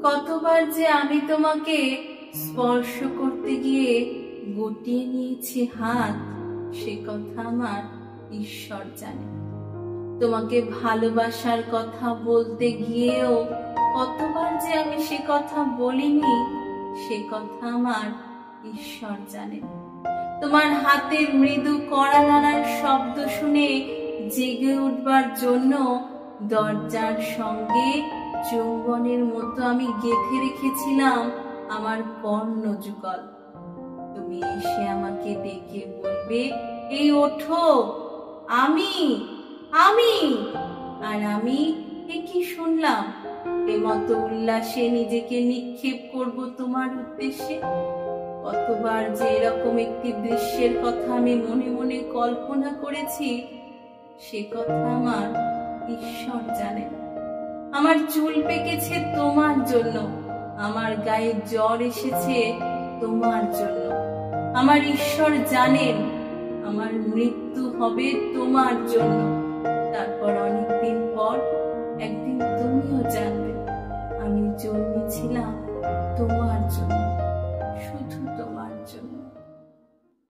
কতবার যে আমি তোমাকে স্পর্শ করতে গিয়ে গুটিয়ে নিয়েছি হাত, সে কথা আমার ঈশ্বর জানে। তোমাকে ভালোবাসার কথা বলতে গিয়েও কতবার যে আমি সে কথা বলিনি, সে কথা আমার ঈশ্বর জানে। তোমার হাতের মৃদু কড়া নাড়ার শব্দ শুনে জেগে উঠবার জন্য দরজার সঙ্গে চুম্বনের মতো আমি গেঁথে রেখেছিলাম আমার কর্ণযুগল। তুমি এসে আমাকে ডেকে বলবে, এই ওঠো, আমি আমি আর আমি এ কি শুনলাম? এমতো উল্লাসে নিজেকে নিক্ষেপ করব তোমার উদ্দেশ্যে। কতবার যে এরকম একটি দৃশ্যের কথা আমি মনে মনে কল্পনা করেছি, সে কথা আমার ঈশ্বর জানেন। আমার চুল পেকেছে তোমার জন্য, আমার গায়ে জ্বর এসেছে তোমার জন্য। আমার ঈশ্বর জানেন আমার মৃত্যু হবে তোমার জন্য। তারপর অনেকদিন পর একদিন তুমিও জানবে আমি জন্মেছিলাম তোমার জন্য, শুধু তোমার জন্য।